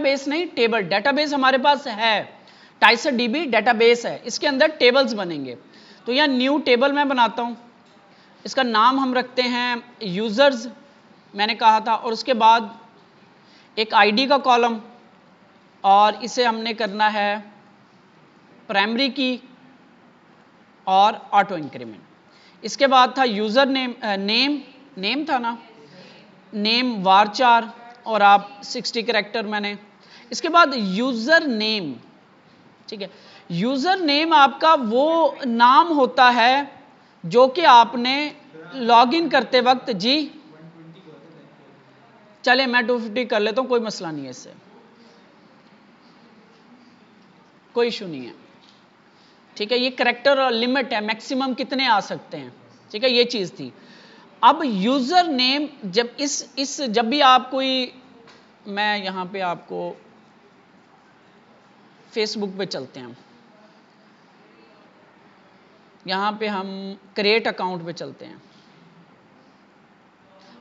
Base नहीं, table. Database हमारे पास है, टाइसर डीबी डेटाबेस है, इसके अंदर टेबल्स बनेंगे। तो यहाँ न्यू टेबल मैं बनाता हूँ, इसका नाम हम रखते हैं यूजर्स, मैंने कहा था, और उसके बाद एक आईडी का कॉलम, और इसे हमने करना है प्राइमरी की और ऑटो इंक्रीमेंट। इसके बाद था यूजर नेम, नेम था ना, नेम वारचार, और आप 60 कैरेक्टर मैंने। इसके बाद यूजर नेम, ठीक है। यूजर नेम आपका वो नाम होता है जो कि आपने लॉगिन करते वक्त, जी चले मैं 250 कर लेता हूं, कोई मसला नहीं है, इससे कोई इशू नहीं है, ठीक है। ये कैरेक्टर लिमिट है, मैक्सिमम कितने आ सकते हैं, ठीक है, ये चीज थी। अब यूजर नेम, जब जब भी आप कोई, मैं यहां पे आपको फेसबुक पे चलते हैं, यहां पे हम क्रिएट अकाउंट पे चलते हैं,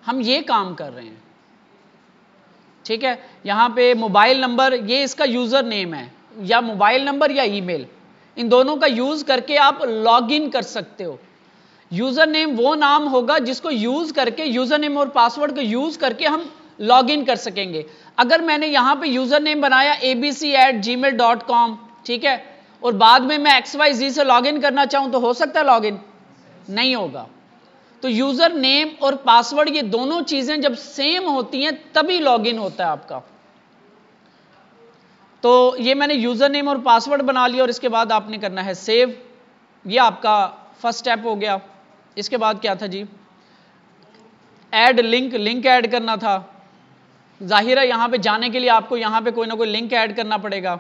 हम ये काम कर रहे हैं, ठीक है। यहां पे मोबाइल नंबर, ये इसका यूजर नेम है, या मोबाइल नंबर या ईमेल, इन दोनों का यूज करके आप लॉग इन कर सकते हो। यूजर नेम वो नाम होगा जिसको यूज करके, यूजर नेम और पासवर्ड को यूज करके हम लॉग इन कर सकेंगे। अगर मैंने यहां पे यूजर नेम बनाया abc@gmail.com, ठीक है, और बाद में मैं XYZ से लॉग इन करना चाहूं, तो हो सकता है लॉग इन नहीं होगा। तो यूजर नेम और पासवर्ड, ये दोनों चीजें जब सेम होती हैं तभी लॉग इन होता है आपका। तो ये मैंने यूजर नेम और पासवर्ड बना लिया, और इसके बाद आपने करना है सेव। ये आपका फर्स्ट स्टेप हो गया। इसके बाद क्या था जी, ऐड लिंक, लिंक ऐड करना था। जाहिर है यहां पे जाने के लिए आपको यहां पे कोई ना कोई लिंक ऐड करना पड़ेगा।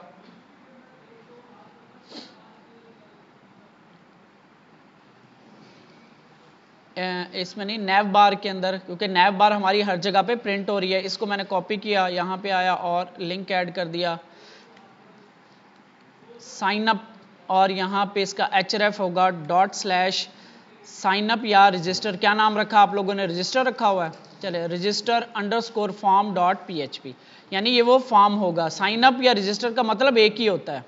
इसमें नहीं, नैव बार के अंदर, क्योंकि नैव बार हमारी हर जगह पे प्रिंट हो रही है। इसको मैंने कॉपी किया, यहां पे आया और लिंक ऐड कर दिया, साइन अप, और यहां पे इसका href होगा ./साइनअप या रजिस्टर, क्या नाम रखा आप लोगों ने, रजिस्टर रखा हुआ है, चले register_form.php, यानी ये वो फॉर्म होगा। साइन अप या रजिस्टर का मतलब एक ही होता है,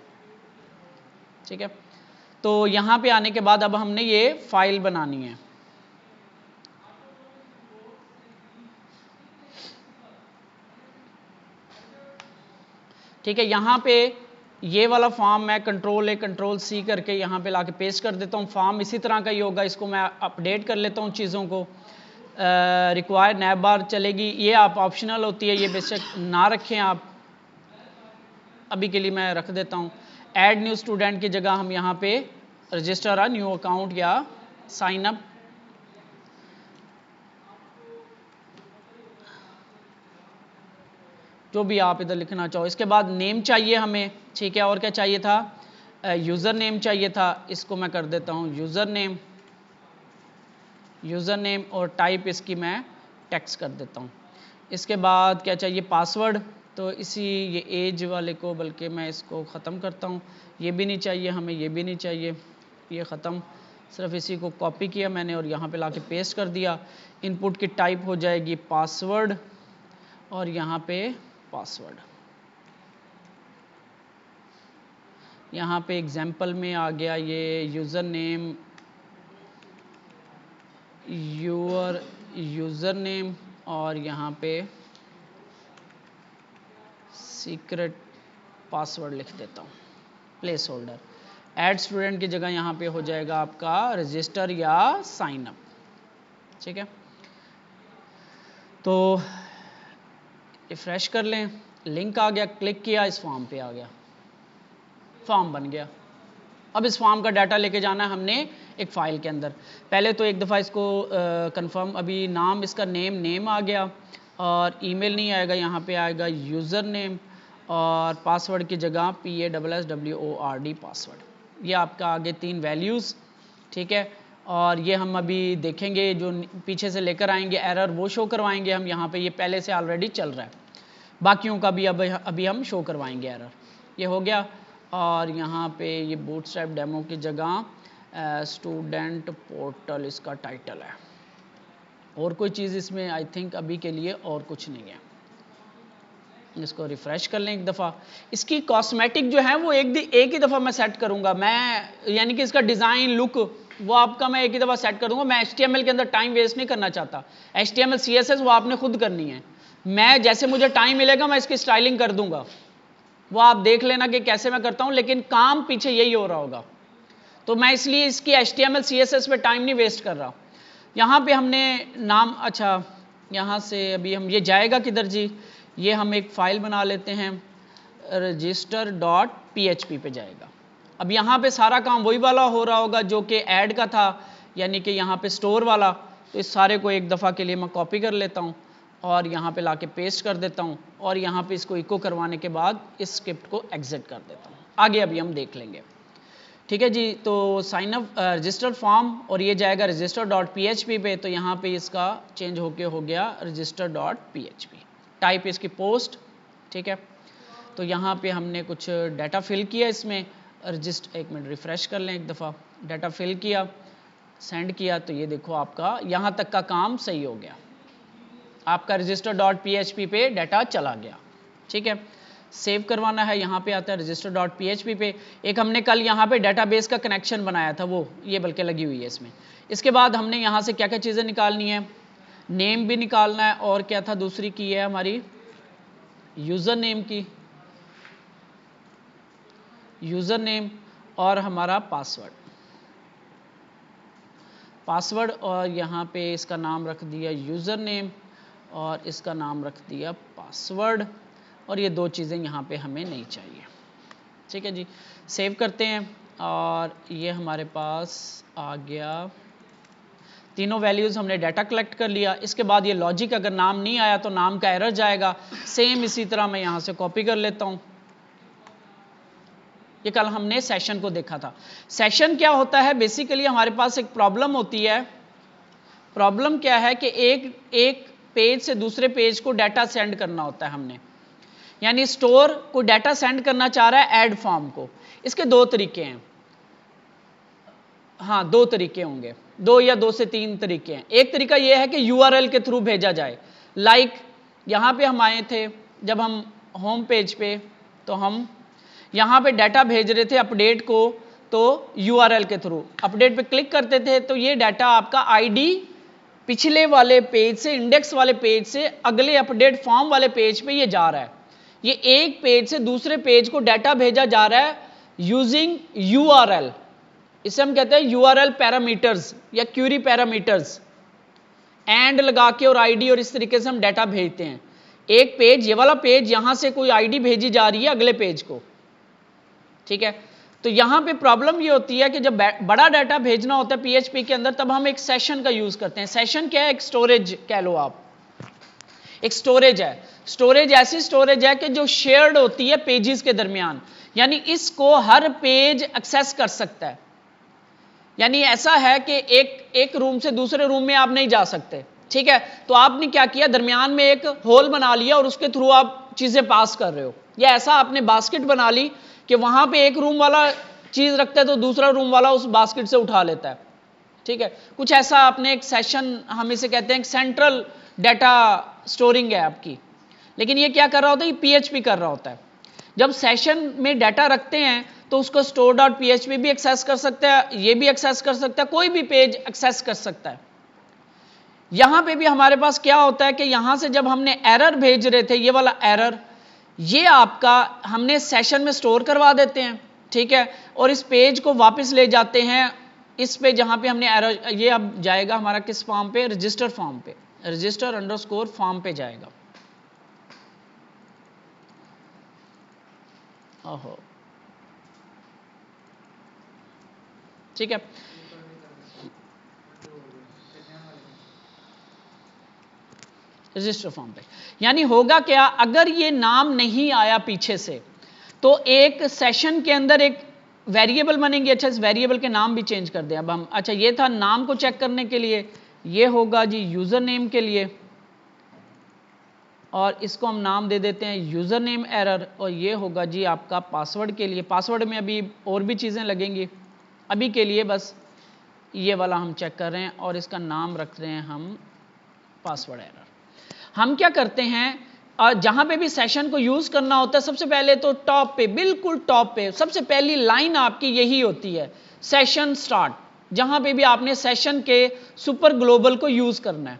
ठीक है। तो यहां पे आने के बाद अब हमने ये फाइल बनानी है, ठीक है। यहां पे ये वाला फॉर्म मैं कंट्रोल A कंट्रोल C करके यहां पे लाके पेस्ट कर देता हूं। फॉर्म इसी तरह का ही होगा, इसको मैं अपडेट कर लेता हूं चीज़ों को। रिक्वायर नैब बार चलेगी, ये आप ऑप्शनल होती है, ये बेशक ना रखें आप, अभी के लिए मैं रख देता हूं। ऐड न्यू स्टूडेंट की जगह हम यहां पे रजिस्टर अ न्यू अकाउंट या साइन अप, जो भी आप इधर लिखना चाहो। इसके बाद नेम चाहिए हमें, ठीक है, और क्या चाहिए था, यूज़र नेम चाहिए था। इसको मैं कर देता हूँ यूज़र नेम, यूज़र नेम, और टाइप इसकी मैं टेक्स्ट कर देता हूँ। इसके बाद क्या चाहिए, पासवर्ड, तो इसी ये एज वाले को, बल्कि मैं इसको ख़त्म करता हूँ, ये भी नहीं चाहिए हमें, ये भी नहीं चाहिए, ये ख़त्म। सिर्फ इसी को कॉपी किया मैंने और यहाँ पे लाके पेस्ट कर दिया। इनपुट की टाइप हो जाएगी पासवर्ड, और यहाँ पे पासवर्ड, यहाँ पे एग्जाम्पल में आ गया ये यूज़र नेम, यूज़र नेम, और यहाँ पे सीक्रेट पासवर्ड लिख देता हूँ, प्लेस होल्डर। ऐड स्टूडेंट की जगह यहाँ पे हो जाएगा आपका रजिस्टर या साइन अप, ठीक है। तो रिफ्रेश कर लें, लिंक आ गया, क्लिक किया, इस फॉर्म पे आ गया, फॉर्म बन गया। अब इस फॉर्म का डाटा लेके जाना है हमने एक फ़ाइल के अंदर। पहले तो एक दफ़ा इसको कंफर्म, अभी नाम इसका नेम आ गया, और ईमेल नहीं आएगा, यहाँ पे आएगा यूज़र नेम, और पासवर्ड की जगह PASSWORD पासवर्ड। ये आपका आगे 3 वैल्यूज़, ठीक है। और ये हम अभी देखेंगे, जो पीछे से लेकर आएंगे एरर वो शो करवाएंगे हम यहाँ पे, ये पहले से ऑलरेडी चल रहा है, बाकियों का भी अभी हम शो करवाएंगे एरर। ये हो गया, और यहाँ पे ये बूटस्ट्रैप डेमो की जगह स्टूडेंट पोर्टल इसका टाइटल है, और कोई चीज़ इसमें आई थिंक अभी के लिए और कुछ नहीं है। इसको रिफ्रेश कर लें एक दफ़ा। इसकी कॉस्मेटिक जो है वो एक ही दफ़ा मैं सेट करूँगा, मैं यानी कि इसका डिज़ाइन लुक वो आपका मैं एक ही दफ़ा सेट कर दूँगा। मैं HTML के अंदर टाइम वेस्ट नहीं करना चाहता। HTML CSS वो आपने खुद करनी है। मैं जैसे मुझे टाइम मिलेगा मैं इसकी स्टाइलिंग कर दूँगा, वो आप देख लेना कि कैसे मैं करता हूँ, लेकिन काम पीछे यही हो रहा होगा। तो मैं इसलिए इसकी HTML CSS पे टाइम नहीं वेस्ट कर रहा। यहाँ पे हमने नाम, अच्छा यहाँ से अभी हम ये जाएगा किधर जी, ये हम एक फाइल बना लेते हैं, register.php पे जाएगा। अब यहाँ पे सारा काम वही वाला हो रहा होगा जो कि ऐड का था, यानी कि यहाँ पे स्टोर वाला। तो इस सारे को एक दफ़ा के लिए मैं कॉपी कर लेता हूँ और यहाँ पे लाके पेस्ट कर देता हूँ और यहाँ पे इसको इको करवाने के बाद इस स्क्रिप्ट को एग्जिट कर देता हूँ। आगे अभी हम देख लेंगे, ठीक है जी। तो साइन अप रजिस्टर फॉर्म और ये जाएगा register.php पे, तो यहाँ पे इसका चेंज होके हो गया register.php। टाइप इसकी पोस्ट, ठीक है। तो यहाँ पे हमने कुछ डाटा फिल किया इसमें, एक मिनट रिफ्रेश कर लें एक दफ़ा, डाटा फिल किया, सेंड किया, तो ये देखो आपका यहाँ तक का काम सही हो गया, आपका register.php पे डाटा चला गया, ठीक है। सेव करवाना है, यहाँ पे आता है register.php पे। एक हमने कल यहाँ पे डेटाबेस का कनेक्शन बनाया था, वो ये बल्कि लगी हुई है इसमें। इसके बाद हमने यहाँ से क्या क्या चीज़ें निकालनी है, नेम भी निकालना है, और क्या था दूसरी की है हमारी यूज़र नेम की, यूज़र नेम और हमारा पासवर्ड, और यहाँ पे इसका नाम रख दिया यूज़र नेम और इसका नाम रख दिया पासवर्ड, और ये दो चीज़ें यहाँ पे हमें नहीं चाहिए, ठीक है जी। सेव करते हैं और ये हमारे पास आ गया, तीनों वैल्यूज़ हमने डाटा कलेक्ट कर लिया। इसके बाद ये लॉजिक, अगर नाम नहीं आया तो नाम का एरर जाएगा, सेम इसी तरह मैं यहाँ से कॉपी कर लेता हूँ। ये कल हमने सेशन को देखा था। सेशन क्या होता है, बेसिकली हमारे पास एक प्रॉब्लम होती है। प्रॉब्लम क्या है कि एक पेज से दूसरे पेज को डाटा सेंड करना होता है हमने, यानी स्टोर को डाटा सेंड करना चाह रहा है ऐड फॉर्म को। इसके दो तरीके हैं, हाँ दो तरीके होंगे, दो या दो से तीन तरीके हैं। एक तरीका यह है कि URL के थ्रू भेजा जाए, लाइक यहाँ पे हम आए थे जब हम होम पेज पे, तो हम यहाँ पे डाटा भेज रहे थे अपडेट को, तो URL के थ्रू अपडेट पे क्लिक करते थे, तो ये डाटा आपका ID पिछले वाले पेज से, इंडेक्स वाले पेज से अगले अपडेट फॉर्म वाले पेज पे ये जा रहा है। ये एक पेज से दूसरे पेज को डाटा भेजा जा रहा है यूजिंग URL, इसे हम कहते हैं URL पैरामीटर्स या क्यूरी पैरामीटर्स, एंड लगा के और ID, और इस तरीके से हम डाटा भेजते हैं। एक पेज, ये वाला पेज, यहां से कोई ID भेजी जा रही है अगले पेज को, ठीक है। तो यहां पे प्रॉब्लम ये होती है कि जब बड़ा डाटा भेजना होता है PHP के अंदर, तब हम एक सेशन का यूज करते हैं। सेशन क्या है, एक स्टोरेज कह लो आप, एक स्टोरेज है। स्टोरेज ऐसी स्टोरेज है कि जो शेयर्ड होती है पेजेस के दरमियान, यानी इसको हर पेज एक्सेस कर सकता है। यानी ऐसा है कि एक रूम से दूसरे रूम में आप नहीं जा सकते, ठीक है। तो आपने क्या किया, दरमियान में एक होल बना लिया और उसके थ्रू आप चीजें पास कर रहे हो, या ऐसा आपने बास्केट बना ली कि वहां पे एक रूम वाला चीज रखता है तो दूसरा रूम वाला उस बास्केट से उठा लेता है, ठीक है। कुछ ऐसा आपने एक सेशन, हम इसे कहते हैं सेंट्रल डाटा स्टोरिंग है आपकी। लेकिन ये क्या कर रहा होता है, ये PHP कर रहा होता है। जब सेशन में डाटा रखते हैं तो उसको store.php भी एक्सेस कर सकता है, ये भी एक्सेस कर सकता है, कोई भी पेज एक्सेस कर सकता है। यहां पे भी हमारे पास क्या होता है कि यहां से जब हमने एरर भेज रहे थे, ये वाला एरर, ये आपका हमने सेशन में स्टोर करवा देते हैं, ठीक है, और इस पेज को वापस ले जाते हैं इस पे जहां पे हमने एरर, ये अब जाएगा हमारा किस फॉर्म पे, रजिस्टर फॉर्म पे, register_form पे जाएगा। ओहो, ठीक है। रजिस्टर फॉर्म पे, यानी होगा क्या, अगर ये नाम नहीं आया पीछे से, तो एक सेशन के अंदर एक वेरिएबल बनेंगे। अच्छा, इस वेरिएबल के नाम भी चेंज कर दें अब हम। अच्छा, ये था नाम को चेक करने के लिए, ये होगा जी यूजर नेम के लिए, और इसको हम नाम दे देते हैं यूजर नेम एरर, और ये होगा जी आपका पासवर्ड के लिए। पासवर्ड में अभी और भी चीजें लगेंगी, अभी के लिए बस ये वाला हम चेक कर रहे हैं, और इसका नाम रख रहे हैं हम पासवर्ड एरर। हम क्या करते हैं जहां पे भी सेशन को यूज करना होता है, सबसे पहले तो टॉप पे, बिल्कुल टॉप पे सबसे पहली लाइन आपकी यही होती है, सेशन स्टार्ट। जहां पे भी आपने सेशन के सुपर ग्लोबल को यूज करना है,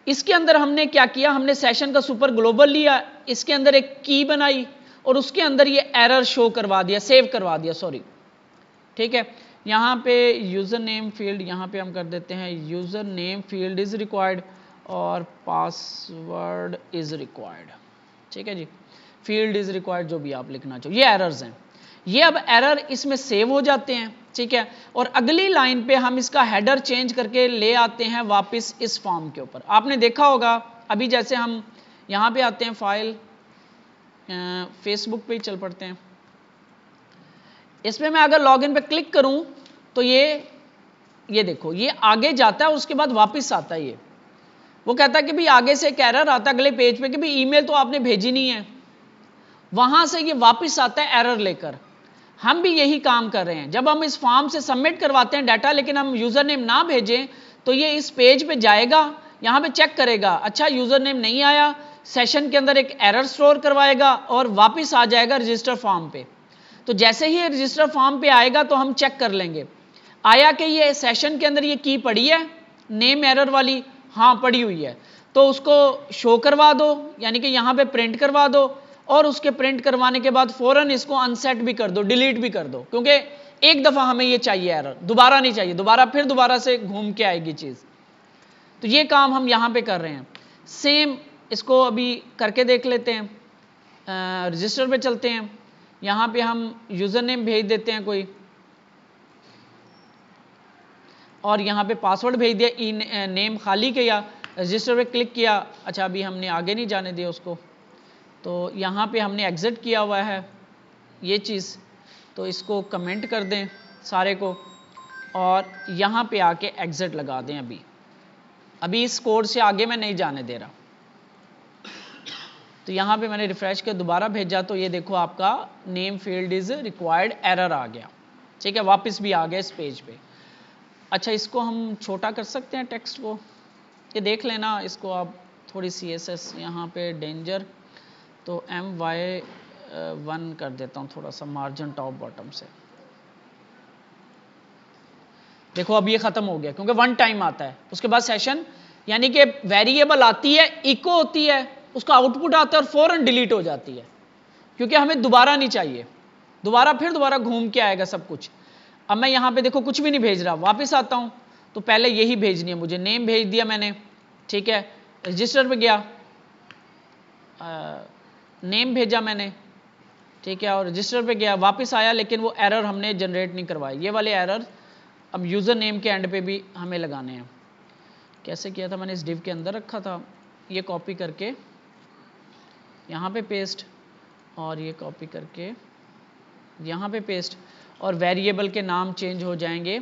इसके अंदर हमने क्या किया, हमने सेशन का सुपर ग्लोबल लिया, इसके अंदर एक की बनाई और उसके अंदर ये एरर शो करवा दिया, सेव करवा दिया, सॉरी, ठीक है। यहां पे यूजर नेम फील्ड, यहां पे हम कर देते हैं user name field is required और पासवर्ड इज रिक्वायर्ड, ठीक है जी, फील्ड इज रिक्वायर्ड, जो भी आप लिखना चाहो। ये एरर्स हैं, ये अब एरर इसमें सेव हो जाते हैं, ठीक है। और अगली लाइन पे हम इसका हेडर चेंज करके ले आते हैं वापस इस फॉर्म के ऊपर। आपने देखा होगा अभी जैसे हम यहां पे आते हैं, फाइल, फेसबुक पे ही चल पड़ते हैं, इसमें मैं अगर लॉगिन पे क्लिक करूं तो ये देखो ये आगे जाता है, उसके बाद वापस आता है। ये वो कहता है कि भाई आगे से एक एरर आता है अगले पेज पे कि भाई ईमेल तो आपने भेजी नहीं है, वहां से ये वापस आता है एरर लेकर। हम भी यही काम कर रहे हैं, जब हम इस फॉर्म से सबमिट करवाते हैं डाटा लेकिन हम यूजर नेम ना भेजें तो ये इस पेज पे जाएगा, यहां पे चेक करेगा, अच्छा यूजर नेम नहीं आया, सेशन के अंदर एक एरर स्टोर करवाएगा और वापस आ जाएगा रजिस्टर फॉर्म पे। तो जैसे ही रजिस्टर फॉर्म पे आएगा तो हम चेक कर लेंगे आया कि ये सेशन के अंदर ये की पड़ी है नेम एरर वाली, हाँ पड़ी हुई है, तो उसको शो करवा दो, यानी कि यहां पे प्रिंट करवा दो, और उसके प्रिंट करवाने के बाद फौरन इसको अनसेट भी कर दो, डिलीट भी कर दो, क्योंकि एक दफा हमें ये चाहिए एरर, दोबारा नहीं चाहिए, दोबारा से घूम के आएगी चीज। तो ये काम हम यहां पे कर रहे हैं। सेम इसको अभी करके देख लेते हैं, रजिस्टर पे चलते हैं, यहां पे हम यूजर नेम भेज देते हैं कोई, और यहां पे पासवर्ड भेज दिया, ई नेम खाली किया, रजिस्टर पे क्लिक किया, अच्छा अभी हमने आगे नहीं जाने दिया उसको, तो यहां पे हमने एग्जिट किया हुआ है ये चीज़, तो इसको कमेंट कर दें सारे को और यहां पे आके एग्जिट लगा दें। अभी इस कोड से आगे मैं नहीं जाने दे रहा। तो यहां पे मैंने रिफ्रेश कर दोबारा भेजा तो ये देखो आपका name field is required error आ गया, ठीक है, वापस भी आ गया इस पेज पे। अच्छा इसको हम छोटा कर सकते हैं टेक्स्ट को, ये देख लेना इसको आप, थोड़ी CSS यहाँ पे डेंजर, तो MY1 कर देता हूँ, थोड़ा सा मार्जिन टॉप बॉटम से। देखो अब ये खत्म हो गया क्योंकि वन टाइम आता है, उसके बाद सेशन यानी कि वेरिएबल आती है, इको होती है, उसका आउटपुट आता है और फौरन डिलीट हो जाती है, क्योंकि हमें दोबारा नहीं चाहिए, दोबारा घूम के आएगा सब कुछ। अब मैं यहां पे देखो कुछ भी नहीं भेज रहा, वापस आता हूं तो पहले यही भेजनी है मुझे, नेम भेज दिया मैंने, ठीक है, रजिस्टर पे गया, नेम भेजा मैंने, ठीक है, और रजिस्टर पे गया, वापस आया, लेकिन वो एरर हमने जनरेट नहीं करवाए, ये वाले एरर अब यूजर नेम के एंड पे भी हमें लगाने हैं। कैसे किया था मैंने, इस डिव के अंदर रखा था, ये कॉपी करके यहाँ पे पेस्ट, और ये कॉपी करके यहाँ पे पेस्ट, और वेरिएबल के नाम चेंज हो जाएंगे।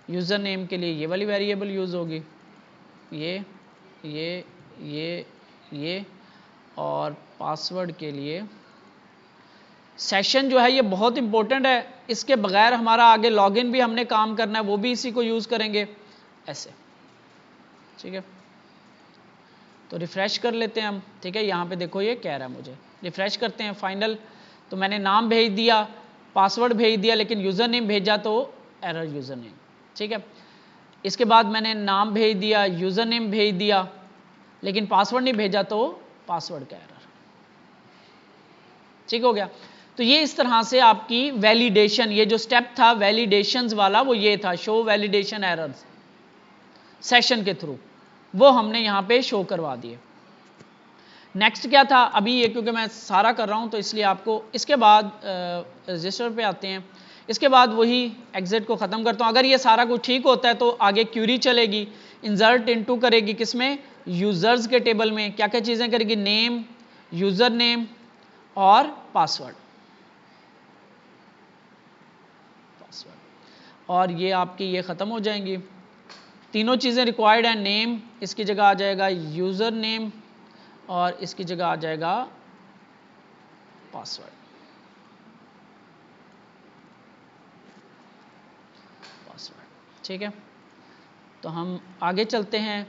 यूजर नेम के लिए ये वाली वेरिएबल यूज होगी, ये, और पासवर्ड के लिए सेशन जो है ये बहुत इंपॉर्टेंट है, इसके बगैर हमारा आगे लॉगिन भी हमने काम करना है, वो भी इसी को यूज करेंगे ऐसे, ठीक है। तो रिफ्रेश कर लेते हैं हम, ठीक है, यहाँ पे देखो ये कह रहा है मुझे, रिफ्रेश करते हैं फाइनल, तो मैंने नाम भेज दिया, पासवर्ड भेज दिया, लेकिन यूजर नेम भेजा तो एरर यूजर नेम, ठीक है। इसके बाद मैंने नाम भेज दिया, यूजर नेम भेज दिया, लेकिन पासवर्ड नहीं भेजा तो पासवर्ड का एरर, ठीक हो गया। तो ये इस तरह से आपकी वैलिडेशन, ये जो स्टेप था वैलिडेशंस वाला वो ये था, शो वैलिडेशन एरर्स सेशन के थ्रू, वो हमने यहां पे शो करवा दिए। नेक्स्ट क्या था, अभी ये क्योंकि मैं सारा कर रहा हूं तो इसलिए आपको, इसके बाद रजिस्टर पे आते हैं, इसके बाद वही एग्जिट को ख़त्म करता हूं। अगर ये सारा कुछ ठीक होता है तो आगे क्यूरी चलेगी, इंसर्ट इनटू करेगी किसमें, यूजर्स के टेबल में, क्या क्या चीज़ें करेगी, नेम, यूजर नेम और पासवर्ड, और ये आपकी ये ख़त्म हो जाएंगी, तीनों चीज़ें रिक्वायर्ड हैं, नेम इसकी जगह आ जाएगा यूज़र नेम, और इसकी जगह आ जाएगा पासवर्ड, ठीक है। तो हम आगे चलते हैं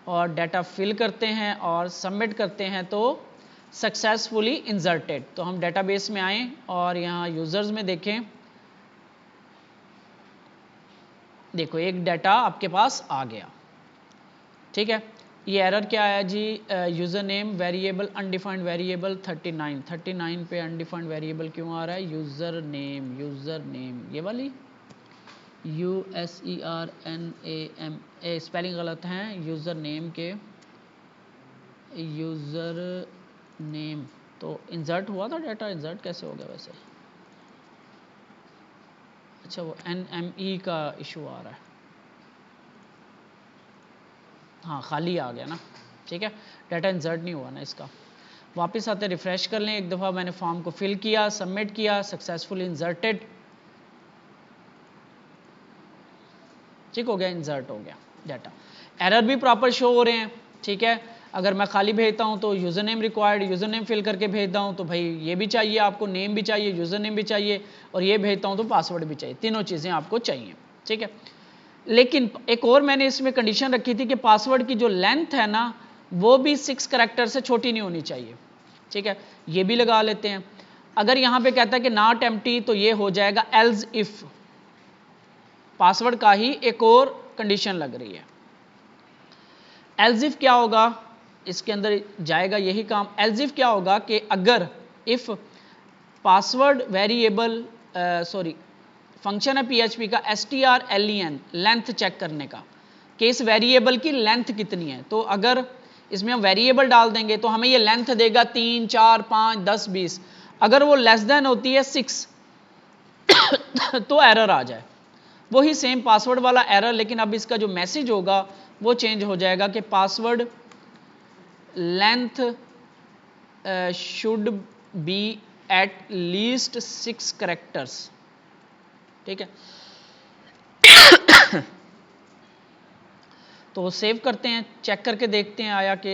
और डाटा फिल करते हैं और सबमिट करते हैं तो सक्सेसफुली इंसर्टेड। तो हम डेटाबेस में आएँ और यहाँ यूज़र्स में देखें, देखो एक डाटा आपके पास आ गया, ठीक है। ये एरर क्या आया जी, user name variable undefined variable 39 पे अनडिफाइंड वेरिएबल क्यों आ रहा है, यूज़र नेम ये वाली USERNAM स्पेलिंग गलत हैं यूज़र नेम के, यूज़र नेम। तो इंसर्ट हुआ था डाटा, इंसर्ट कैसे हो गया वैसे, अच्छा वो NME का इशू आ रहा है, हाँ खाली आ गया ना, ठीक है, डाटा इंसर्ट नहीं हुआ ना इसका। वापस आते रिफ्रेश कर लें, एक दफ़ा मैंने फॉर्म को फिल किया, सबमिट किया, सक्सेसफुली इंसर्टेड, ठीक हो गया, इंसर्ट हो गया डाटा। एरर भी प्रॉपर शो हो रहे हैं, ठीक है। अगर मैं खाली भेजता हूं तो user name required, user name fill करके भेजता हूं तो भाई ये भी चाहिए आपको, नेम भी चाहिए, यूज़र नेम भी चाहिए, और ये भेजता हूं तो पासवर्ड भी चाहिए, तीनों चीज़ें आपको चाहिए, ठीक है। लेकिन एक और मैंने इसमें कंडीशन रखी थी कि पासवर्ड की जो लेंथ है ना वो भी 6 करैक्टर से छोटी नहीं होनी चाहिए, ठीक है, ये भी लगा लेते हैं। अगर यहाँ पे कहता है कि नॉट एम्प्टी तो ये हो जाएगा एल्स इफ, पासवर्ड का ही एक और कंडीशन लग रही है। एल्स इफ क्या होगा, इसके अंदर जाएगा यही काम। एल्स इफ क्या होगा कि अगर इफ पासवर्ड वेरिएबल फंक्शन है PHP का strlen, लेंथ चेक करने का कि इस वेरिएबल की लेंथ कितनी है। तो अगर इसमें हम वेरिएबल डाल देंगे तो हमें ये लेंथ देगा 3, 4, 5, 10, 20। अगर वो लेस देन होती है 6 तो एरर आ जाए, वही सेम पासवर्ड वाला एरर, लेकिन अब इसका जो मैसेज होगा वो चेंज हो जाएगा कि password length should be at least 6 characters, ठीक है। तो सेव करते हैं, चेक करके देखते हैं आया कि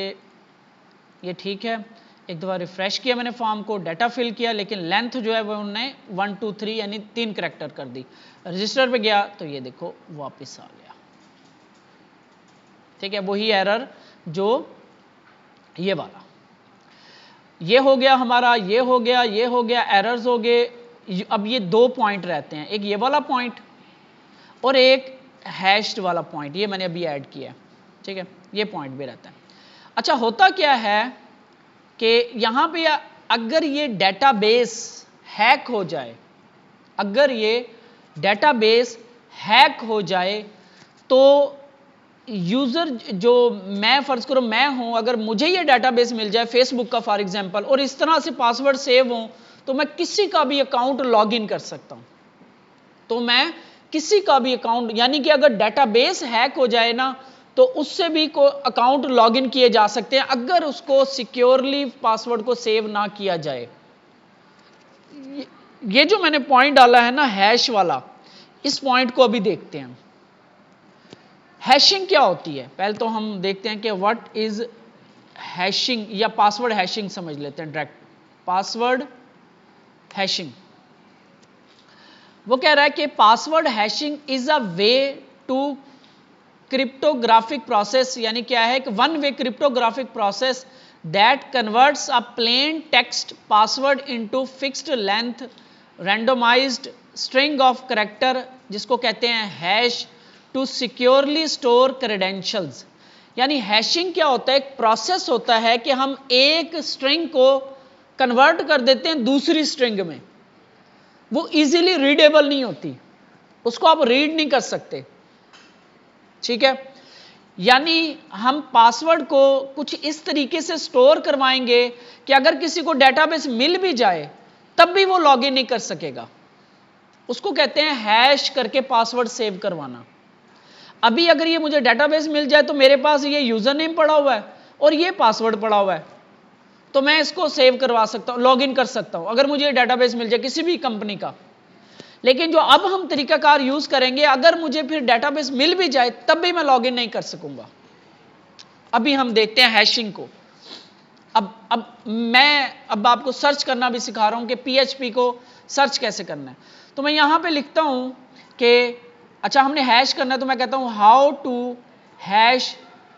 ये ठीक है। एक दफ़ा रिफ्रेश किया मैंने फॉर्म को, डाटा फिल किया, लेकिन लेंथ जो है वो उन्होंने 1, 2, 3 यानी 3 करैक्टर कर दी। रजिस्टर पे गया तो ये देखो वापस आ गया, ठीक है। वही एरर जो ये वाला, ये हो गया हमारा, ये हो गया, ये हो गया, एरर्स हो गए। अब ये 2 पॉइंट रहते हैं, एक ये वाला पॉइंट और एक हैश्ड वाला पॉइंट, ये मैंने अभी ऐड किया है, ठीक है, ये पॉइंट भी रहता है। अच्छा होता क्या है कि यहाँ पे अगर ये डेटाबेस हैक हो जाए, अगर ये डेटाबेस हैक हो जाए तो यूज़र जो मैं फ़र्ज़ करो मैं हूँ, अगर मुझे ये डेटाबेस मिल जाए फेसबुक का फॉर एग्जांपल, और इस तरह से पासवर्ड सेव हो तो मैं किसी का भी अकाउंट लॉगिन कर सकता हूँ। तो मैं किसी का भी अकाउंट, यानी कि अगर डेटाबेस हैक हो जाए ना तो उससे भी को अकाउंट लॉगिन किए जा सकते हैं अगर उसको सिक्योरली पासवर्ड को सेव ना किया जाए। ये जो मैंने पॉइंट डाला है ना हैश वाला, इस पॉइंट को अभी देखते हैं। हैशिंग क्या होती है, पहले तो हम देखते हैं कि व्हाट इज हैशिंग, या पासवर्ड हैशिंग समझ लेते हैं डायरेक्ट। पासवर्ड हैशिंग वो कह रहा है कि password hashing is a way to cryptographic process, यानी क्या है कि one way cryptographic process that converts a plain text password into fixed length randomized string of character, जिसको कहते हैं hash, to securely store credentials. यानी हैशिंग क्या होता है, एक प्रोसेस होता है कि हम एक स्ट्रिंग को कन्वर्ट कर देते हैं दूसरी स्ट्रिंग में, वो इजीली रीडेबल नहीं होती, उसको आप रीड नहीं कर सकते, ठीक है। यानी हम पासवर्ड को कुछ इस तरीके से स्टोर करवाएंगे कि अगर किसी को डेटाबेस मिल भी जाए तब भी वो लॉगिन नहीं कर सकेगा, उसको कहते हैं हैश करके पासवर्ड सेव करवाना। अभी अगर ये मुझे डेटाबेस मिल जाए तो मेरे पास ये यूजर नेम पड़ा हुआ है और ये पासवर्ड पड़ा हुआ है, तो मैं इसको सेव करवा सकता हूं, लॉगिन कर सकता हूं अगर मुझे डेटाबेस मिल जाए किसी भी कंपनी का। लेकिन जो अब हम तरीकाकार यूज करेंगे, अगर मुझे फिर डेटाबेस मिल भी जाए तब भी मैं लॉगिन नहीं कर सकूंगा। अभी हम देखते हैं हैशिंग को। अब मैं आपको सर्च करना भी सिखा रहा हूं कि PHP को सर्च कैसे करना है। तो मैं यहां पे लिखता हूं कि अच्छा हमने हैश करना है, तो मैं कहता हूं how to hash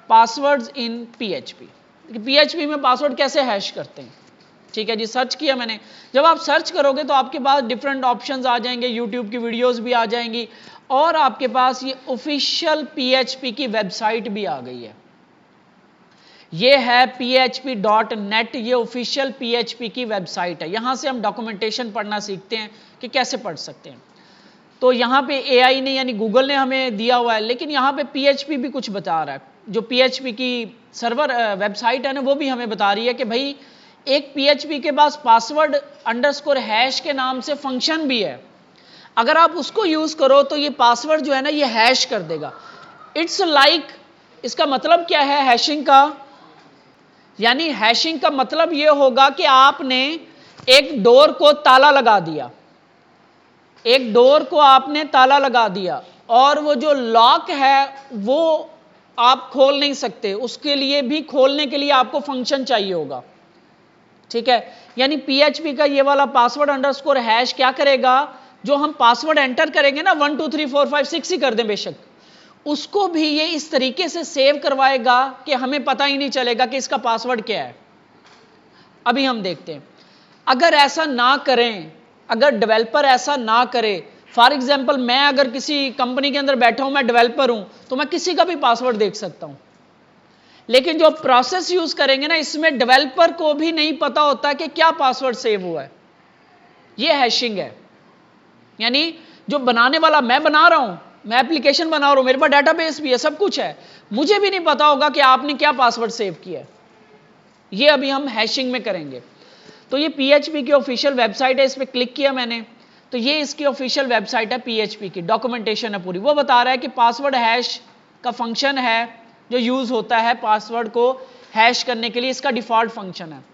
passwords in PHP। PHP में पासवर्ड कैसे हैश करते हैं, ठीक है जी। सर्च किया मैंने, जब आप सर्च करोगे तो आपके पास डिफरेंट ऑप्शंस आ जाएंगे, यूट्यूब की वीडियोस भी आ जाएंगी, और आपके पास ये ऑफिशियल PHP की वेबसाइट भी आ गई है। ये है php.net, ये ऑफिशियल PHP की वेबसाइट है। यहां से हम डॉक्यूमेंटेशन पढ़ना सीखते हैं कि कैसे पढ़ सकते हैं। तो यहाँ पे AI ने यानी गूगल ने हमें दिया हुआ है, लेकिन यहाँ पे PHP भी कुछ बता रहा है। जो PHP की सर्वर वेबसाइट है ना, वो भी हमें बता रही है कि भाई एक PHP के पास पासवर्ड अंडरस्कोर हैश के नाम से फंक्शन भी है, अगर आप उसको यूज करो तो ये पासवर्ड जो है ना ये हैश कर देगा। इट्स लाइक, इसका मतलब क्या है हैशिंग का, यानी हैशिंग का मतलब ये होगा कि आपने एक डोर को ताला लगा दिया, एक डोर को आपने ताला लगा दिया, और वो जो लॉक है वो आप खोल नहीं सकते, उसके लिए भी खोलने के लिए आपको फंक्शन चाहिए होगा, ठीक है। यानी PHP का ये वाला पासवर्ड अंडरस्कोर हैश क्या करेगा, जो हम पासवर्ड एंटर करेंगे ना 1 2 3 4 5 6 ही कर दें बेशक, उसको भी ये इस तरीके से सेव करवाएगा कि हमें पता ही नहीं चलेगा कि इसका पासवर्ड क्या है। अभी हम देखते हैं, अगर ऐसा ना करें, अगर डेवलपर ऐसा ना करे, फॉर एग्जाम्पल मैं अगर किसी कंपनी के अंदर बैठा हूं, मैं डेवलपर हूं, तो मैं किसी का भी पासवर्ड देख सकता हूं, लेकिन जो प्रोसेस यूज करेंगे ना, इसमें डेवलपर को भी नहीं पता होता कि क्या पासवर्ड सेव हुआ है। यह हैशिंग है। यानी जो बनाने वाला, मैं बना रहा हूं, मैं एप्लीकेशन बना रहा हूं, मेरे पास डेटाबेस भी है, सब कुछ है, मुझे भी नहीं पता होगा कि आपने क्या पासवर्ड सेव किया है। ये अभी हम हैशिंग में करेंगे। तो ये PHP की ऑफिशियल वेबसाइट है, इस पर क्लिक किया मैंने, तो ये इसकी ऑफिशियल वेबसाइट है PHP की, डॉक्यूमेंटेशन है पूरी। वो बता रहा है कि पासवर्ड हैश का फंक्शन है जो यूज होता है पासवर्ड को हैश करने के लिए, इसका डिफॉल्ट फंक्शन है।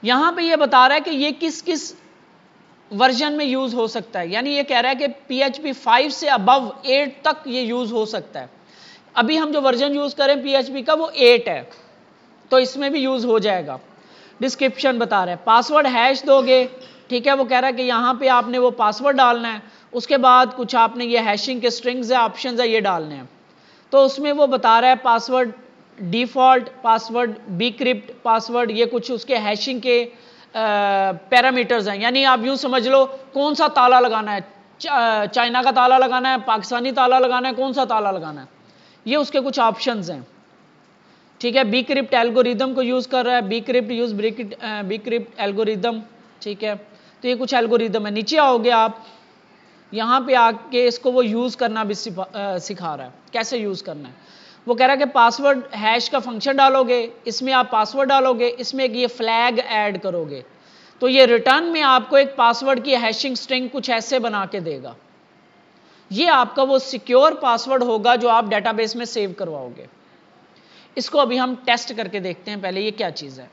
यहां पे ये बता रहा है कि ये किस किस वर्जन में यूज हो सकता है, यानी ये कह रहा है कि PHP 5 से अबव 8 तक ये यूज हो सकता है। अभी हम जो वर्जन यूज करें PHP का वो 8 है, तो इसमें भी यूज हो जाएगा। डिस्क्रिप्शन बता रहा है, पासवर्ड हैश दोगे, ठीक है। वो कह रहा है कि यहाँ पे आपने वो पासवर्ड डालना है, उसके बाद कुछ आपने ये हैशिंग के स्ट्रिंग्स है, ऑप्शंस है, ये डालने हैं। तो उसमें वो बता रहा है password default, password bcrypt password, ये कुछ उसके हैशिंग के पैरामीटर्स हैं। यानी आप यूँ समझ लो कौन सा ताला लगाना है, चाइना का ताला लगाना है, पाकिस्तानी ताला लगाना है, कौन सा ताला लगाना है, ये उसके कुछ ऑप्शंस हैं, ठीक है। बीक्रिप्ट एल्गोरिदम को यूज कर रहा है, बीक्रिप्ट यूज बीक्रिप्ट एल्गोरिदम, ठीक है। तो ये कुछ एल्गोरिदम है। नीचे आओगे आप, यहाँ पे आके इसको वो यूज करना भी सिखा रहा है, कैसे यूज करना है। वो कह रहा है कि पासवर्ड हैश का फंक्शन डालोगे, इसमें आप पासवर्ड डालोगे, इसमें एक ये फ्लैग ऐड करोगे, तो ये रिटर्न में आपको एक पासवर्ड की हैशिंग स्ट्रिंग कुछ ऐसे बना के देगा। ये आपका वो सिक्योर पासवर्ड होगा जो आप डेटाबेस में सेव करवाओगे। इसको अभी हम टेस्ट करके देखते हैं पहले ये क्या चीज़ है।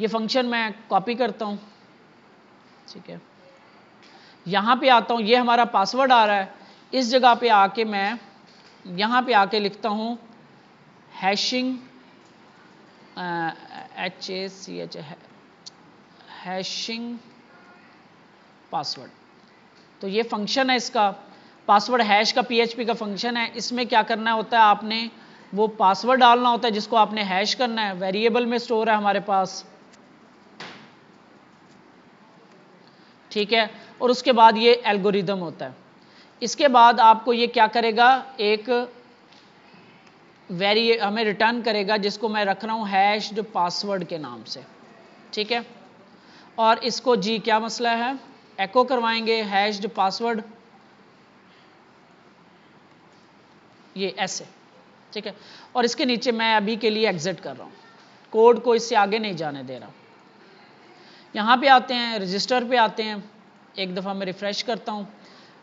ये फंक्शन मैं कॉपी करता हूं, ठीक है। यहां पे आता हूं, ये हमारा पासवर्ड आ रहा है, इस जगह पे आके मैं यहां पे आके लिखता हूं हैशिंग HACH हैशिंग पासवर्ड। तो ये फंक्शन है इसका, पासवर्ड हैश का PHP का फंक्शन है। इसमें क्या करना होता है, आपने वो पासवर्ड डालना होता है जिसको आपने हैश करना है, वेरिएबल में स्टोर है हमारे पास, ठीक है। और उसके बाद ये एल्गोरिदम होता है। इसके बाद आपको ये क्या करेगा, एक हमें रिटर्न करेगा जिसको मैं रख रहा हूं हैश जो पासवर्ड के नाम से, ठीक है। और इसको जी क्या मसला है, एको करवाएंगे हैश जो पासवर्ड, ये ऐसे, ठीक है। और इसके नीचे मैं अभी के लिए एग्जिट कर रहा हूं, कोड को इससे आगे नहीं जाने दे रहा हूं। यहां पे आते हैं, रजिस्टर पे आते हैं, एक दफ़ा मैं रिफ्रेश करता हूं,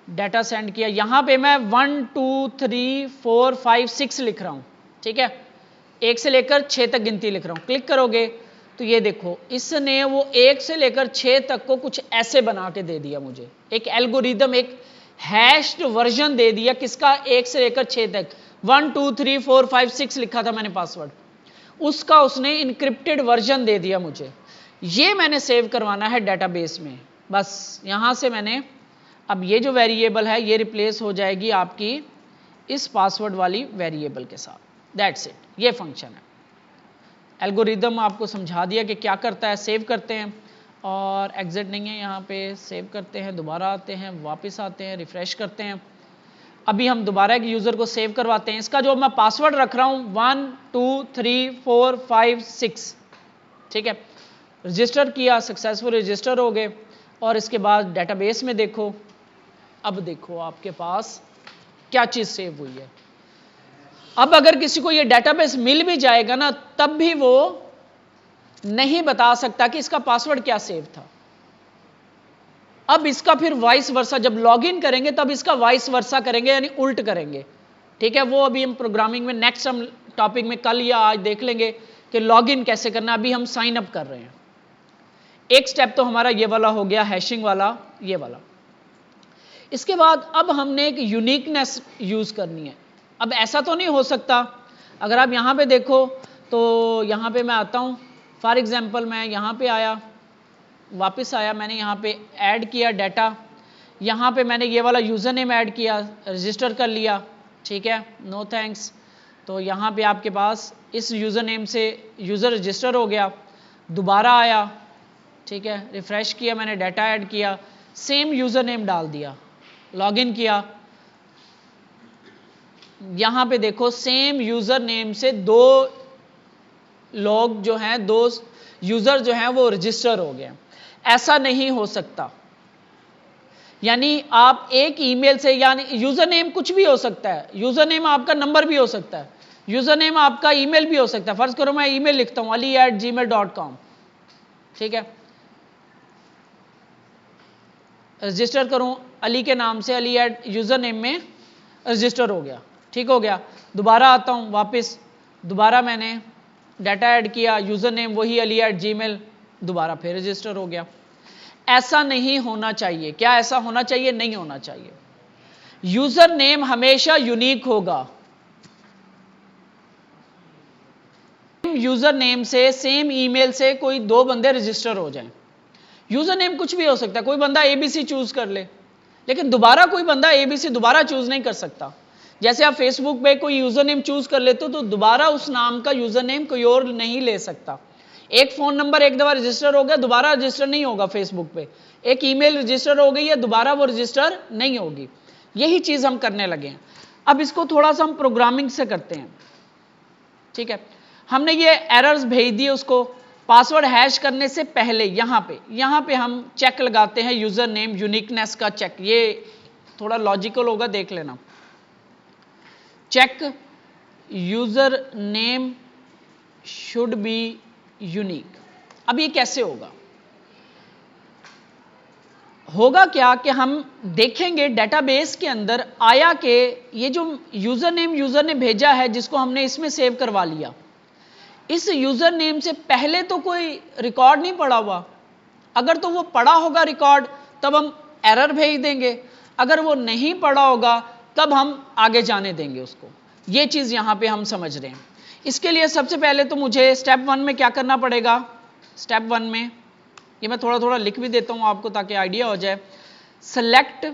डाटा सेंड किया, यहां पे मैं 1 2 3 4 5 6 लिख रहा हूं, ठीक है। 1 से लेकर 6 तक गिनती लिख रहा हूं। क्लिक करोगे तो ये देखो, इसने वो 1 से लेकर 6 तक को कुछ ऐसे बना के दे दिया मुझे, एक एल्गोरिदम, एक हैश्ड वर्जन दे दिया किसका, 1 से लेकर 6 तक, 1 2 3 4 5 6 लिखा था मैंने पासवर्ड, उसका उसने इनक्रिप्टेड वर्जन दे दिया मुझे। ये मैंने सेव करवाना है डेटाबेस में। बस यहां से मैंने, अब ये जो वेरिएबल है ये रिप्लेस हो जाएगी आपकी इस पासवर्ड वाली वेरिएबल के साथ। दैट्स इट, ये फंक्शन है। एल्गोरिदम आपको समझा दिया कि क्या करता है। सेव करते हैं और एग्जिट नहीं है यहाँ पे, सेव करते हैं, दोबारा आते हैं, वापस आते हैं, रिफ्रेश करते हैं। अभी हम दोबारा एक यूज़र को सेव करवाते हैं। इसका जो मैं पासवर्ड रख रहा हूँ 1 2 3 4 5 6, ठीक है। रजिस्टर किया, सक्सेसफुल रजिस्टर हो गए। और इसके बाद डेटाबेस में देखो, अब देखो आपके पास क्या चीज़ सेव हुई है। अब अगर किसी को ये डेटाबेस मिल भी जाएगा ना, तब भी वो नहीं बता सकता कि इसका पासवर्ड क्या सेव था। अब इसका फिर वाइस वर्सा, जब लॉगिन करेंगे तब इसका वाइस वर्सा करेंगे, यानी उल्ट करेंगे, ठीक है। वो अभी हम प्रोग्रामिंग में नेक्स्ट हम टॉपिक में कल या आज देख लेंगे कि लॉगिन कैसे करना। अभी हम साइन अप कर रहे हैं। एक स्टेप तो हमारा ये वाला हो गया, हैशिंग वाला, ये वाला। इसके बाद अब हमने एक यूनिकनेस यूज करनी है। अब ऐसा तो नहीं हो सकता, अगर आप यहां पे देखो तो यहां पे मैं आता हूं, फॉर एग्जांपल मैं यहां पे आया, वापस आया, मैंने यहां पे ऐड किया डाटा, यहां पे मैंने ये वाला यूजर नेम ऐड किया, रजिस्टर कर लिया, ठीक है, नो थैंक्स। तो यहां पे आपके पास इस यूजर नेम से यूजर रजिस्टर हो गया। दोबारा आया, ठीक है, रिफ्रेश किया, मैंने डाटा ऐड किया, सेम यूजर नेम डाल दिया, लॉगिन किया। यहां पे देखो सेम यूजर नेम से दो लोग जो हैं, दो यूजर जो हैं वो रजिस्टर हो गए। ऐसा नहीं हो सकता। यानी आप एक ईमेल से, यानी यूजर नेम कुछ भी हो सकता है, यूजर नेम आपका नंबर भी हो सकता है, यूजर नेम आपका ईमेल भी हो सकता है। फर्ज करो मैं ईमेल लिखता हूं ali@gmail.com, ठीक है, रजिस्टर करूं अली के नाम से, अली एट यूजर नेम में रजिस्टर हो गया, ठीक हो गया। दोबारा आता हूं वापस, दोबारा मैंने डाटा ऐड किया, यूजर नेम वही ali@gmail, दोबारा फिर रजिस्टर हो गया। ऐसा नहीं होना चाहिए। क्या ऐसा होना चाहिए? नहीं होना चाहिए। यूजर नेम हमेशा यूनिक होगा। यूजर नेम से, सेम ईमेल से कोई दो बंदे रजिस्टर हो जाएं, यूजर नेम कुछ भी हो सकता है, कोई बंदा एबीसी चूज कर ले, लेकिन दोबारा कोई बंदा एबीसी दोबारा चूज नहीं कर सकता। जैसे आप फेसबुक पे कोई यूजर नेम चूज कर लेते हो तो दोबारा उस नाम का यूजर नेम कोई और नहीं ले सकता। एक फोन नंबर एक दफा रजिस्टर हो गया, दोबारा रजिस्टर नहीं होगा फेसबुक पे। एक ईमेल रजिस्टर हो गई है, दोबारा वो रजिस्टर नहीं होगी। यही चीज हम करने लगे हैं। अब इसको थोड़ा सा हम प्रोग्रामिंग से करते हैं, ठीक है। हमने ये एरर्स भेज दिए उसको। पासवर्ड हैश करने से पहले यहां पे हम चेक लगाते हैं, यूजर नेम यूनिकनेस का चेक। ये थोड़ा लॉजिकल होगा, देख लेना। Check user name should be unique. अब ये कैसे होगा? होगा क्या कि हम देखेंगे डेटाबेस के अंदर आया के ये जो यूजर नेम यूजर ने भेजा है, जिसको हमने इसमें सेव करवा लिया, इस यूजर नेम से पहले तो कोई रिकॉर्ड नहीं पड़ा हुआ। अगर तो वो पड़ा होगा रिकॉर्ड, तब हम एरर भेज देंगे। अगर वो नहीं पड़ा होगा तब हम आगे जाने देंगे उसको। ये चीज यहां पे हम समझ रहे हैं। इसके लिए सबसे पहले तो मुझे स्टेप 1 में क्या करना पड़ेगा? स्टेप 1 में ये मैं थोड़ा थोड़ा लिख भी देता हूं आपको ताकि आइडिया हो जाए। Select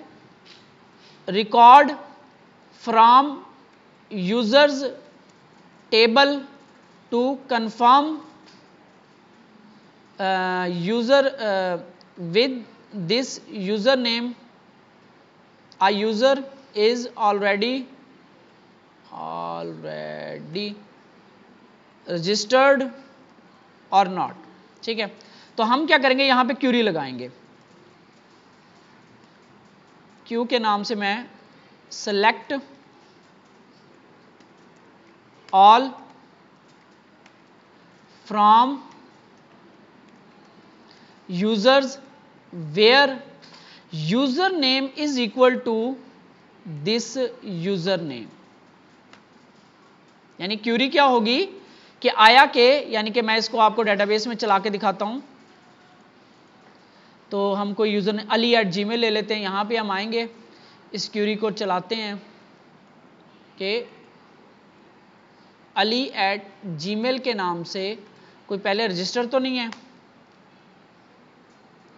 record from users table to confirm user with this username a user is already registered or not, ठीक है। तो हम क्या करेंगे, यहां पे क्यूरी लगाएंगे। क्यू के नाम से मैं select all from users where username is equal to this username। यानी क्यूरी क्या होगी कि आया के, यानी कि मैं इसको आपको डेटाबेस में चला के दिखाता हूं। तो हम कोई यूजर ali@gmail ले लेते हैं। यहां पे हम आएंगे, इस क्यूरी को चलाते हैं कि ali@gmail के नाम से कोई पहले रजिस्टर तो नहीं है।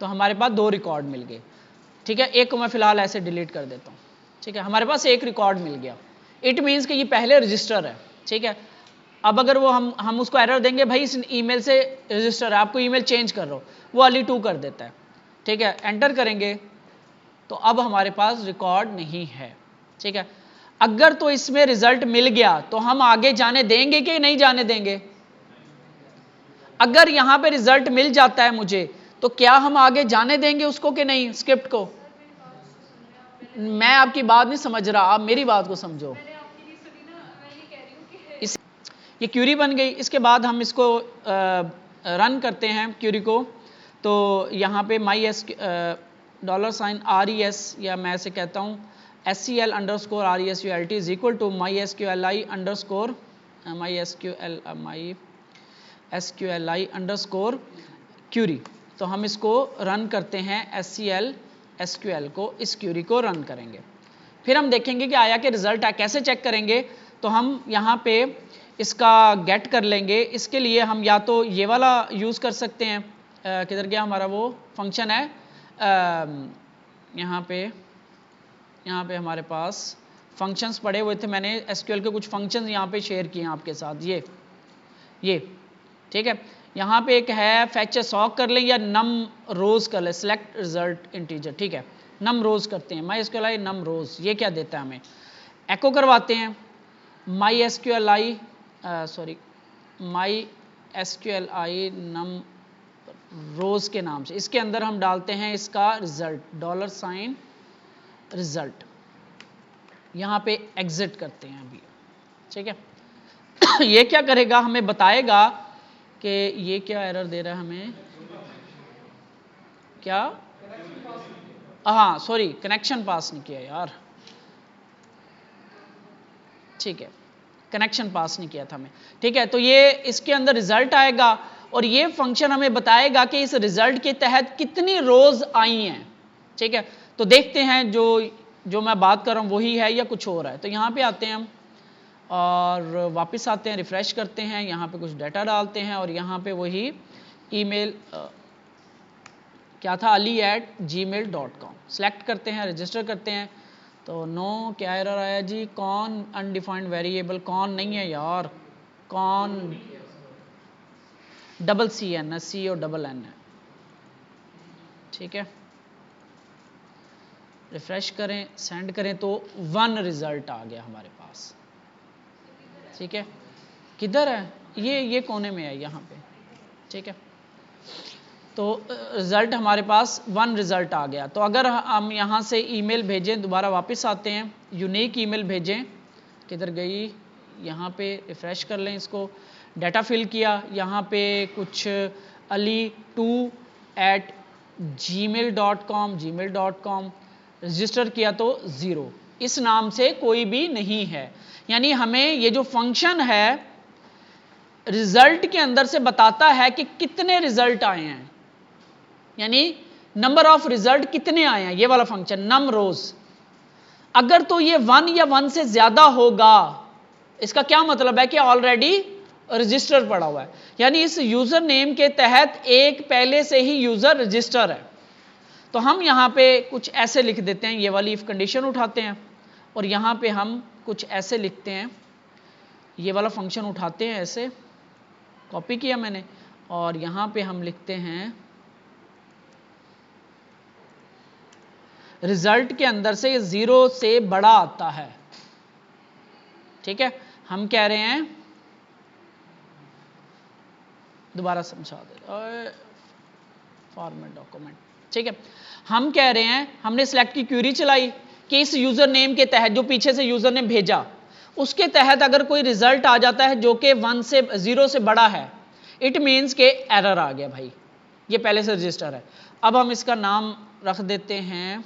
तो हमारे पास 2 रिकॉर्ड मिल गए, ठीक है। एक को मैं फिलहाल ऐसे डिलीट कर देता हूं, ठीक है। हमारे पास एक रिकॉर्ड मिल गया। इट मीन्स कि ये पहले रजिस्टर है, ठीक है। अब अगर वो हम उसको एरर देंगे भाई इस ईमेल से रजिस्टर है, आपको ईमेल चेंज कर रहा हो, वो अली 2 कर देता है, ठीक है। एंटर करेंगे तो अब हमारे पास रिकॉर्ड नहीं है, ठीक है। अगर तो इसमें रिजल्ट मिल गया तो हम आगे जाने देंगे कि नहीं जाने देंगे? अगर यहां पे रिजल्ट मिल जाता है मुझे तो क्या हम आगे जाने देंगे उसको कि नहीं, स्क्रिप्ट को? मैं आपकी बात नहीं समझ रहा, आप मेरी बात को समझो। ये क्यूरी बन गई, इसके बाद हम इसको रन करते हैं क्यूरी को। तो यहाँ पे $$ res या मैं ऐसे कहता हूँ SQL_RESULT is equal to MySQLi_query। तो हम इसको रन करते हैं SQL को, इस क्यूरी को रन करेंगे, फिर हम देखेंगे कि आया कि रिजल्ट है। कैसे चेक करेंगे? तो हम यहाँ पे इसका गेट कर लेंगे। इसके लिए हम या तो ये वाला यूज़ कर सकते हैं, किधर गया हमारा वो फंक्शन है, यहाँ पे हमारे पास फंक्शंस पड़े हुए थे, मैंने एसक्यूएल के कुछ फंक्शंस यहाँ पे शेयर किए हैं आपके साथ, ये ठीक है। यहाँ पे एक है फैच सॉक कर लें या नम रोज कर लें, सेलेक्ट रिजल्ट इंटीजर, ठीक है। नम रोज करते हैं, MySQLi नम रोज, ये क्या देता है हमें? एको करवाते हैं MySQLi नम रोज के नाम से, इसके अंदर हम डालते हैं इसका रिजल्ट $रिजल्ट, यहाँ पे एग्जिट करते हैं अभी, ठीक है। ये क्या करेगा, हमें बताएगा कि ये क्या एरर दे रहा है हमें, क्या? हाँ सॉरी, कनेक्शन पास नहीं किया यार, ठीक है, कनेक्शन पास नहीं किया था हमें, ठीक है। तो ये इसके अंदर रिजल्ट आएगा और ये फंक्शन हमें बताएगा कि इस रिजल्ट के तहत कितनी रोज आई हैं, ठीक है। तो देखते हैं जो मैं बात कर रहा हूँ वही है या कुछ और है। तो यहाँ पे आते हैं हम और वापस आते हैं, रिफ्रेश करते हैं, यहाँ पे कुछ डाटा डालते हैं और यहाँ पे वही ईमेल क्या था, ali@gmail.com सेलेक्ट करते हैं, रजिस्टर करते हैं। तो नो, क्या एरर आया जी? कौन अनडिफाइंड वेरिएबल, कौन नहीं है यार, कौन CN, C और NN है, ठीक है। रिफ्रेश करें, सेंड करें तो 1 रिजल्ट आ गया हमारे पास, ठीक है। किधर है ये कोने में है यहाँ पे, ठीक है। तो रिजल्ट हमारे पास 1 रिजल्ट आ गया। तो अगर हम यहाँ से ईमेल भेजें, दोबारा वापस आते हैं, यूनिक ईमेल भेजें, किधर गई, यहाँ पे रिफ्रेश कर लें इसको, डाटा फिल किया, यहाँ पे कुछ ali2@gmail.com रजिस्टर किया तो 0, इस नाम से कोई भी नहीं है। यानी हमें ये जो फंक्शन है रिजल्ट के अंदर से बताता है कि कितने रिजल्ट आए हैं, यानी नंबर ऑफ रिजल्ट कितने आए हैं, ये वाला फंक्शन नम रोज। अगर तो ये 1 या 1 से ज्यादा होगा, इसका क्या मतलब है कि ऑलरेडी रजिस्टर पड़ा हुआ है, यानी इस यूजर नेम के तहत एक पहले से ही यूजर रजिस्टर है। तो हम यहाँ पे कुछ ऐसे लिख देते हैं, ये वाली इफ कंडीशन उठाते हैं और यहाँ पे हम कुछ ऐसे लिखते हैं, ये वाला फंक्शन उठाते हैं, ऐसे कॉपी किया मैंने और यहाँ पे हम लिखते हैं रिजल्ट के अंदर से 0 से बड़ा आता है, ठीक है। हम कह रहे हैं, दोबारा समझा दे, फॉर्मेट डॉक्यूमेंट, ठीक है। हम कह रहे हैं, हमने सिलेक्ट की क्यूरी चलाई कि इस यूजर नेम के तहत जो पीछे से यूजर ने भेजा उसके तहत अगर कोई रिजल्ट आ जाता है जो कि 0 से बड़ा है, इट मीन्स के एरर आ गया भाई, ये पहले से रजिस्टर है। अब हम इसका नाम रख देते हैं,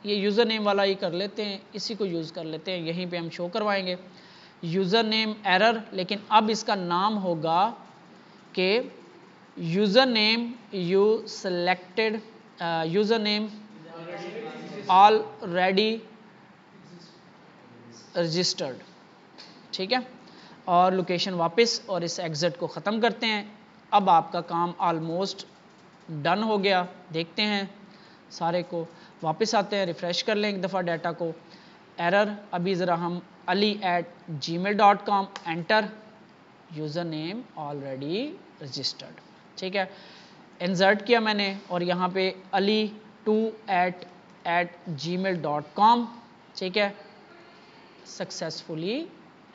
ये यूज़र नेम वाला ही कर लेते हैं, इसी को यूज़ कर लेते हैं, यहीं पे हम शो करवाएंगे यूज़र नेम एरर, लेकिन अब इसका नाम होगा कि user name you selected, user name already registered, ठीक है। और लोकेशन वापस और इस एग्जिट को ख़त्म करते हैं। अब आपका काम ऑलमोस्ट डन हो गया। देखते हैं सारे को, वापस आते हैं, रिफ़्रेश कर लें एक दफ़ा डाटा को, एरर। अभी ज़रा हम ali@gmail.com, enter, user name already registered, ठीक है, इंसर्ट किया मैंने और यहाँ पे ali2@gmail.com, ठीक है, सक्सेसफुली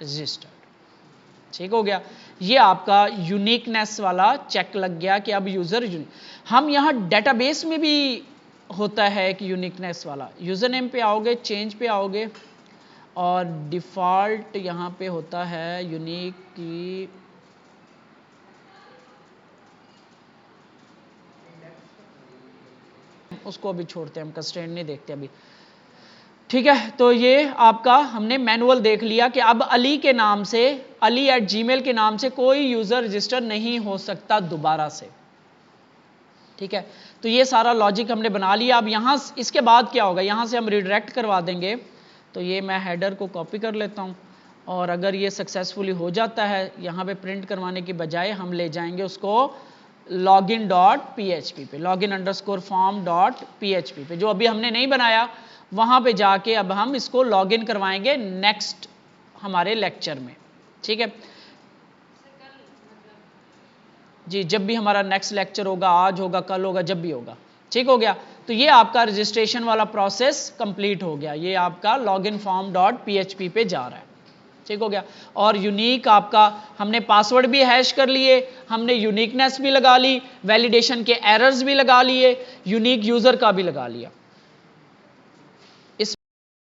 रजिस्टर्ड, ठीक हो गया। ये आपका यूनिकनेस वाला चेक लग गया कि अब यूज़र यूनिक। हम यहाँ डेटाबेस में भी होता है कि यूनिकनेस वाला, यूज़र नेम पे आओगे, चेंज पे आओगे और डिफ़ॉल्ट यहाँ पे होता है यूनिक की, उसको अभी छोड़ते हैं, हम कंस्ट्रेंट नहीं देखते अभी, ठीक है। तो ये आपका हमने मैनुअल देख लिया कि अब अली के नाम से, ali@gmail के नाम से कोई यूज़र रजिस्टर नहीं हो सकता दोबारा से, ठीक है। तो ये सारा लॉजिक हमने बना लिया। अब यहाँ इसके बाद क्या होगा, यहाँ से हम रिडायरेक्ट करवा देंगे। तो ये मैं हेडर को कॉपी कर लेता हूँ और अगर ये सक्सेसफुली हो जाता है, यहाँ पे प्रिंट करवाने की बजाय हम ले जाएंगे उसको login.php पे, login_form.php पे, जो अभी हमने नहीं बनाया, वहाँ पे जाके अब हम इसको लॉगिन करवाएंगे नेक्स्ट हमारे लेक्चर में, ठीक है जी, जब भी हमारा नेक्स्ट लेक्चर होगा, आज होगा, कल होगा, जब भी होगा, ठीक हो गया। तो ये आपका रजिस्ट्रेशन वाला प्रोसेस कंप्लीट हो गया, ये आपका login_form.php पे जा रहा है, ठीक हो गया। और यूनिक आपका हमने पासवर्ड भी हैश कर लिए, हमने यूनिकनेस भी लगा ली, वैलिडेशन के एरर्स भी लगा लिए, यूनिक यूज़र का भी लगा लिया।